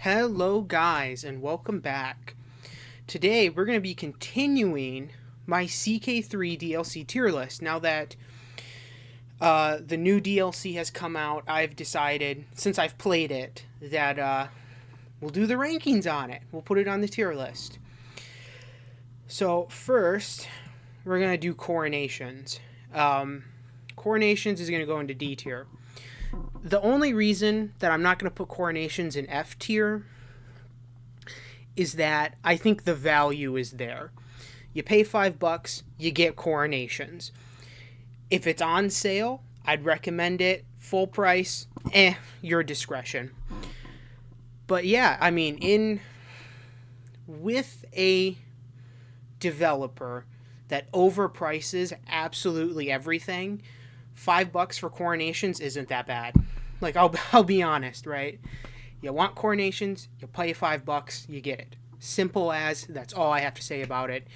Hello guys and welcome back. Today we're going to be continuing my CK3 DLC tier list. Now that the new DLC has come out, I've decided, since I've played it, that we'll do the rankings on it. We'll put it on the tier list. So first, we're going to do Coronations. Coronations is going to go into D tier. The only reason that I'm not going to put Coronations in F tier is that I think the value is there. You pay $5, you get Coronations. If it's on sale, I'd recommend it. Full price, your discretion. But yeah, I mean, with a developer that overprices absolutely everything, $5 for Coronations isn't that bad. Like, I'll be honest, right? You want Coronations, you pay $5, you get it. Simple as, that's all I have to say about it.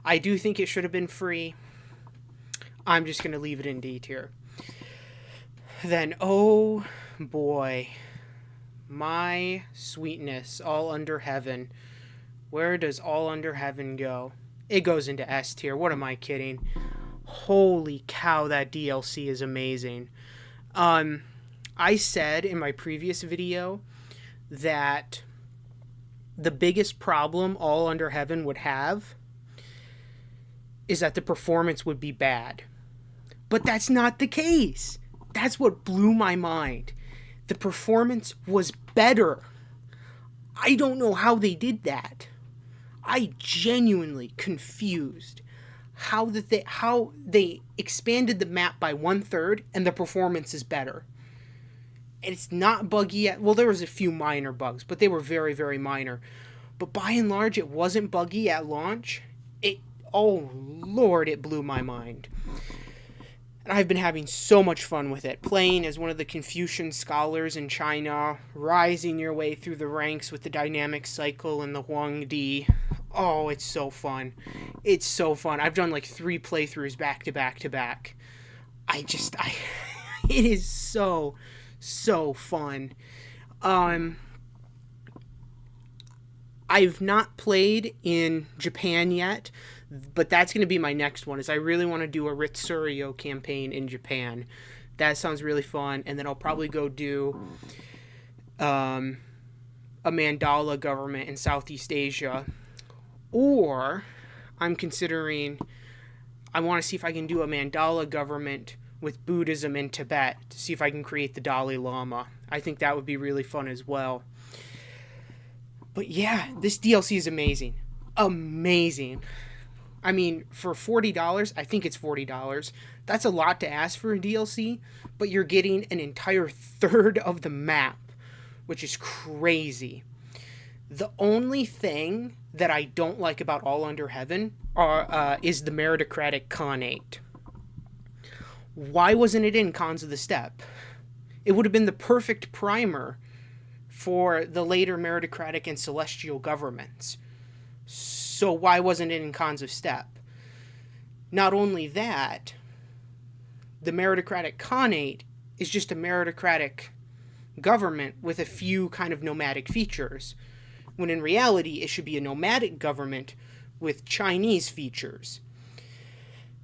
I do think it should have been free. I'm just going to leave it in D tier. Then, oh boy, my sweetness, All Under Heaven. Where does All Under Heaven go? It goes into S tier. What am I kidding? Holy cow, that DLC is amazing. I said in my previous video that the biggest problem All Under Heaven would have is that the performance would be bad. But that's not the case. That's what blew my mind. The performance was better. I don't know how they did that. I genuinely confused how they expanded the map by 1/3 and the performance is better. It's not buggy yet. Well, there was a few minor bugs, but they were very, very minor. But by and large, it wasn't buggy at launch. Oh Lord, it blew my mind. And I've been having so much fun with it. Playing as one of the Confucian scholars in China, rising your way through the ranks with the dynamic cycle and the Huangdi. Oh, it's so fun. It's so fun. I've done like 3 playthroughs back to back to back. It is so fun. I've not played in Japan yet, but that's going to be my next one, is I really want to do a Ritsurio campaign in Japan. That sounds really fun. And then I'll probably go do a Mandala government in Southeast Asia. Or I'm considering, I want to see if I can do a Mandala government with Buddhism in Tibet to see if I can create the Dalai Lama. I think that would be really fun as well. But yeah, this DLC is amazing. Amazing. I mean, for $40, I think it's $40. That's a lot to ask for a DLC, but you're getting an entire third of the map, which is crazy. The only thing that I don't like about All Under Heaven is the meritocratic Khanate. Why wasn't it in Khans of the Steppe? It would have been the perfect primer for the later meritocratic and celestial governments. So why wasn't it in Khans of Steppe? Not only that, the meritocratic Khanate is just a meritocratic government with a few kind of nomadic features, when in reality it should be a nomadic government with Chinese features.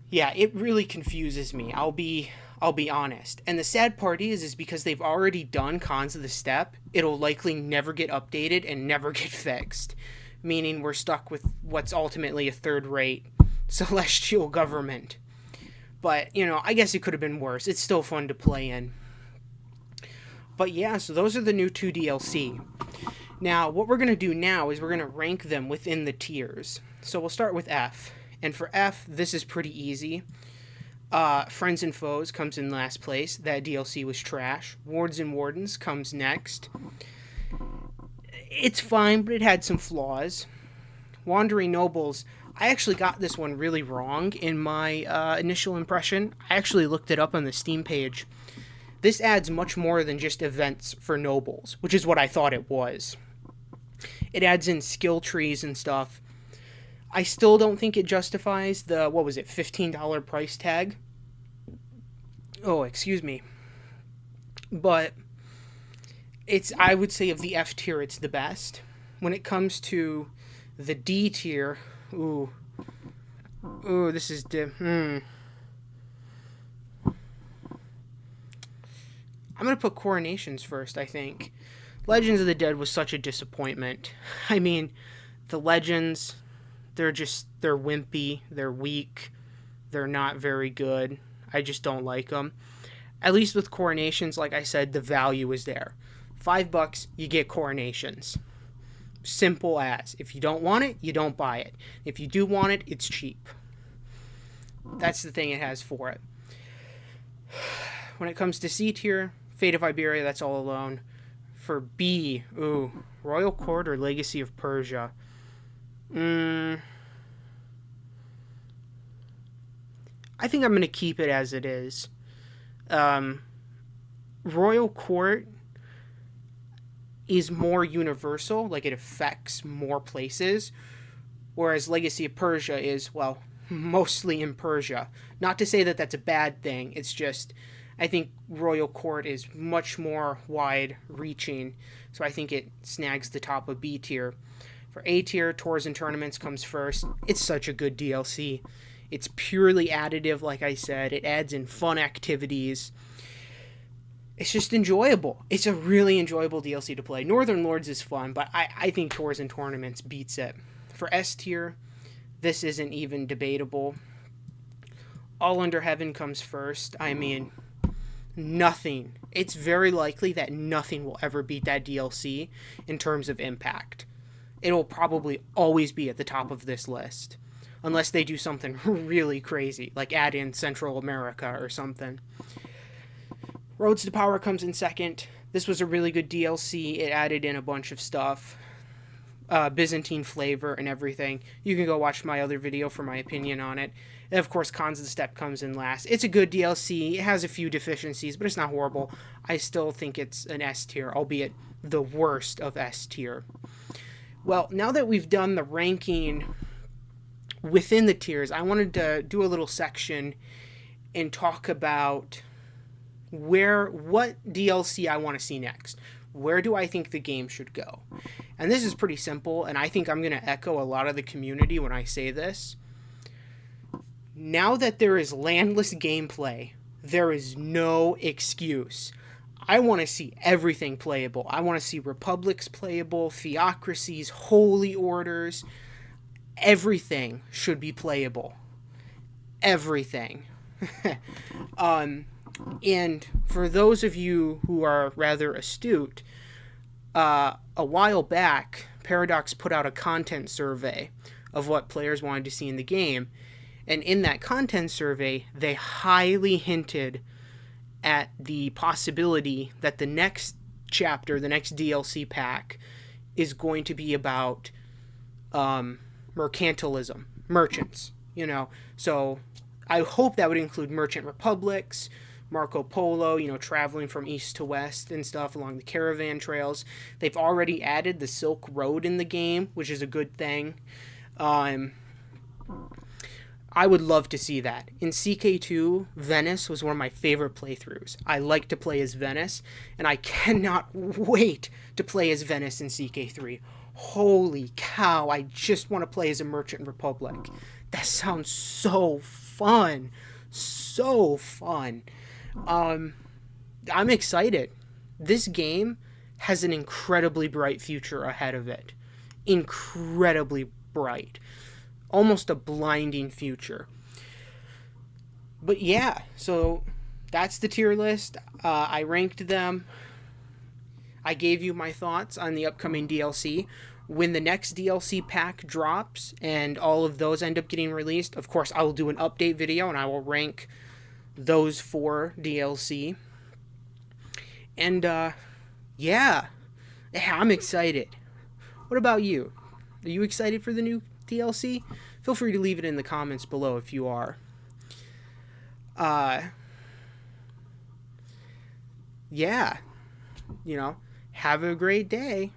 Yeah, it really confuses me. I'll be honest. And the sad part is because they've already done Khans of the Steppe, it'll likely never get updated and never get fixed. Meaning we're stuck with what's ultimately a third-rate celestial government. But, I guess it could have been worse. It's still fun to play in. But yeah, so those are the new 2 DLC. Now, what we're going to do now is we're going to rank them within the tiers. So we'll start with F. And for F, this is pretty easy. Friends and Foes comes in last place. That DLC was trash. Wards and Wardens comes next. It's fine, but it had some flaws. Wandering Nobles, I actually got this one really wrong in my initial impression. I actually looked it up on the Steam page. This adds much more than just events for nobles, which is what I thought it was. It adds in skill trees and stuff. I still don't think it justifies the, $15 price tag. Oh, excuse me. But I would say of the F tier, it's the best. When it comes to the D tier, ooh, this is I'm gonna put Coronations first, I think. Legends of the Dead was such a disappointment. I mean, the Legends, they're wimpy, they're weak, they're not very good. I just don't like them. At least with Coronations, like I said, the value is there. $5, you get Coronations. Simple as. If you don't want it, you don't buy it. If you do want it, it's cheap. That's the thing it has for it. When it comes to C tier, Fate of Iberia, that's all alone. For B, Royal Court or Legacy of Persia. I think I'm going to keep it as it is. Royal Court is more universal, like it affects more places, whereas Legacy of Persia is, well, mostly in Persia. Not to say that that's a bad thing, it's just I think Royal Court is much more wide-reaching, so I think it snags the top of B tier. For A tier, Tours and Tournaments comes first. It's such a good DLC. It's purely additive, like I said. It adds in fun activities. It's just enjoyable. It's a really enjoyable DLC to play. Northern Lords is fun, but I think Tours and Tournaments beats it. For S tier, this isn't even debatable. All Under Heaven comes first. I mean, nothing. It's very likely that nothing will ever beat that DLC in terms of impact. It'll probably always be at the top of this list. Unless they do something really crazy, like add in Central America or something. Roads to Power comes in second. This was a really good DLC. It added in a bunch of stuff. Byzantine flavor and everything. You can go watch my other video for my opinion on it. And of course, Cons of the Steppe comes in last. It's a good DLC. It has a few deficiencies, but it's not horrible. I still think it's an S tier, albeit the worst of S tier. Well, now that we've done the ranking within the tiers, I wanted to do a little section and talk about what DLC I want to see next. Where do I think the game should go? And this is pretty simple, and I think I'm going to echo a lot of the community when I say this. Now that there is landless gameplay, there is no excuse. I want to see everything playable. I want to see republics playable, theocracies, holy orders. Everything should be playable. Everything. And for those of you who are rather astute, a while back, Paradox put out a content survey of what players wanted to see in the game. And in that content survey, they highly hinted at the possibility that the next chapter, the next DLC pack, is going to be about mercantilism, merchants, So I hope that would include merchant republics, Marco Polo, traveling from east to west and stuff along the caravan trails. They've already added the Silk Road in the game, which is a good thing. I would love to see that. In CK2, Venice was one of my favorite playthroughs. I like to play as Venice, and I cannot wait to play as Venice in CK3. Holy cow, I just want to play as a Merchant Republic. That sounds so fun. So fun. I'm excited. This game has an incredibly bright future ahead of it. Incredibly bright. Almost a blinding future. But yeah, so that's the tier list. I ranked them. I gave you my thoughts on the upcoming DLC. When the next DLC pack drops and all of those end up getting released, of course, I will do an update video and I will rank those 4 DLC. And yeah, I'm excited. What about you? Are you excited for the new DLC? Feel free to leave it in the comments below if you are. Yeah, have a great day.